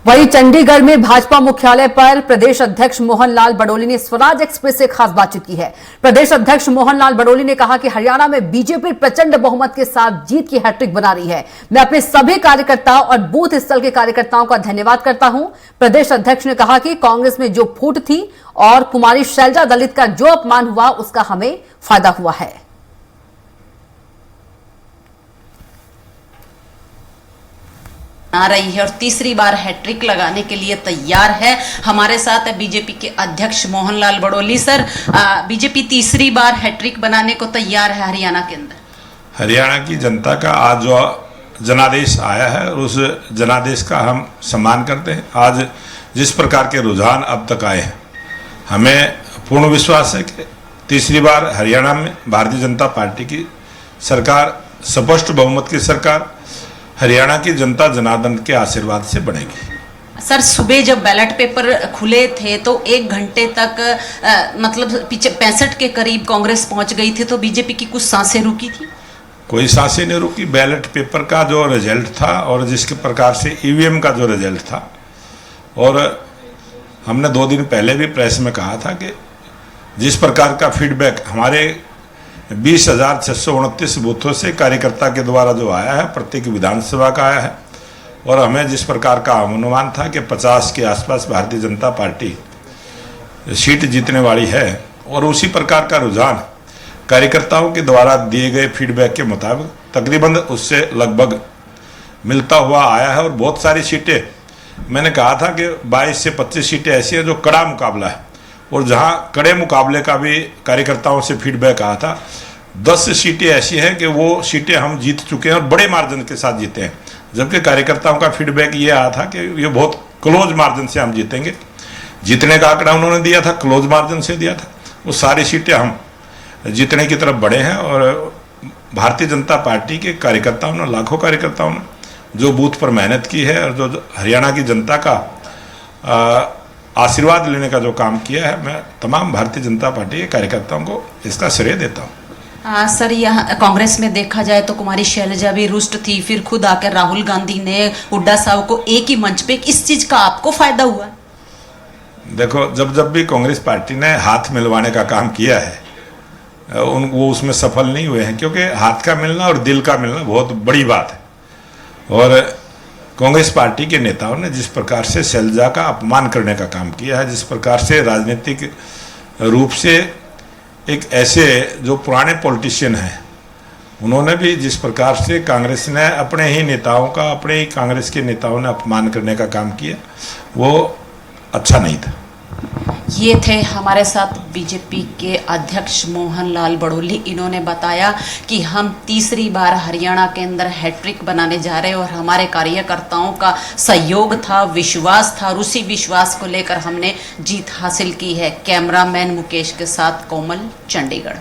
वहीं चंडीगढ़ में भाजपा मुख्यालय पर प्रदेश अध्यक्ष मोहनलाल बडोली ने स्वराज एक्सप्रेस से खास बातचीत की है। प्रदेश अध्यक्ष मोहनलाल बडोली ने कहा कि हरियाणा में बीजेपी प्रचंड बहुमत के साथ जीत की हैट्रिक बना रही है। मैं अपने सभी कार्यकर्ताओं और बूथ स्थल के कार्यकर्ताओं का धन्यवाद करता हूं। प्रदेश अध्यक्ष ने कहा कि कांग्रेस में जो फूट थी और कुमारी शैलजा दलित का जो अपमान हुआ उसका हमें फायदा हुआ है। आ रही है और तीसरी बार हैट्रिक लगाने के लिए तैयार है। हमारे साथ है बीजेपी के अध्यक्ष मोहनलाल बडोली। सर, बीजेपी तीसरी बार हैट्रिक बनाने को तैयार है हरियाणा के अंदर। हरियाणा की जनता का आज जो जनादेश आया है उस जनादेश का हम सम्मान करते हैं। आज जिस प्रकार के रुझान अब तक आए हैं, हमें पूर्ण विश्वास है कि तीसरी बार हरियाणा में भारतीय जनता पार्टी की सरकार, स्पष्ट बहुमत की सरकार, हरियाणा की जनता जनार्दन के आशीर्वाद से बनेगी। सर, सुबह जब बैलेट पेपर खुले थे तो 1 घंटे तक मतलब पीछे 65 के करीब कांग्रेस पहुंच गई थी, तो बीजेपी की कुछ सांसें रुकी थी? कोई सांसें नहीं रुकी। बैलेट पेपर का जो रिजल्ट था और जिसके प्रकार से ईवीएम का जो रिजल्ट था, और हमने 2 दिन पहले भी प्रेस में कहा था कि जिस प्रकार का फीडबैक हमारे 20,629 बूथों से कार्यकर्ता के द्वारा जो आया है, प्रत्येक विधानसभा का आया है, और हमें जिस प्रकार का अनुमान था कि 50 के आसपास भारतीय जनता पार्टी सीट जीतने वाली है, और उसी प्रकार का रुझान कार्यकर्ताओं के द्वारा दिए गए फीडबैक के मुताबिक तकरीबन उससे लगभग मिलता हुआ आया है। और बहुत सारी सीटें, मैंने कहा था कि 22 से 25 सीटें ऐसी हैं जो कड़ा मुकाबला है, और जहां कड़े मुकाबले का भी कार्यकर्ताओं से फीडबैक आया था। 10 सीटें ऐसी हैं कि वो सीटें हम जीत चुके हैं और बड़े मार्जिन के साथ जीते हैं, जबकि कार्यकर्ताओं का फीडबैक ये आया था कि ये बहुत क्लोज मार्जिन से हम जीतेंगे। जीतने का आंकड़ा उन्होंने दिया था, क्लोज मार्जिन से दिया था। वो सारी सीटें हम जीतने की तरफ बढ़े हैं, और भारतीय जनता पार्टी के कार्यकर्ताओं ने, लाखों कार्यकर्ताओं ने जो बूथ पर मेहनत की है और जो हरियाणा की जनता का आशीर्वाद लेने का जो काम किया है, मैं तमाम भारतीय जनता पार्टी के कार्यकर्ताओं को इसका श्रेय देता हूँ। सर, यहाँ कांग्रेस में देखा जाए तो कुमारी शैलजा भी रुष्ट थी, फिर खुद आकर राहुल गांधी ने हुड्डा साहब को एक ही मंच पे, इस चीज का आपको फायदा हुआ? देखो, जब भी कांग्रेस पार्टी ने हाथ मिलवाने का काम किया है, वो उसमें सफल नहीं हुए हैं, क्योंकि हाथ का मिलना और दिल का मिलना बहुत बड़ी बात है। और कांग्रेस पार्टी के नेताओं ने जिस प्रकार से शैलजा का अपमान करने का काम किया है, जिस प्रकार से राजनीतिक रूप से एक ऐसे जो पुराने पॉलिटिशियन हैं, उन्होंने भी जिस प्रकार से कांग्रेस ने अपने ही नेताओं का, अपने ही कांग्रेस के नेताओं ने अपमान करने का काम किया, वो अच्छा नहीं था। ये थे हमारे साथ बीजेपी के अध्यक्ष मोहनलाल बडोली। इन्होंने बताया कि हम तीसरी बार हरियाणा के अंदर हैट्रिक बनाने जा रहे हैं, और हमारे कार्यकर्ताओं का सहयोग था, विश्वास था, और उसी विश्वास को लेकर हमने जीत हासिल की है। कैमरामैन मुकेश के साथ कोमल, चंडीगढ़।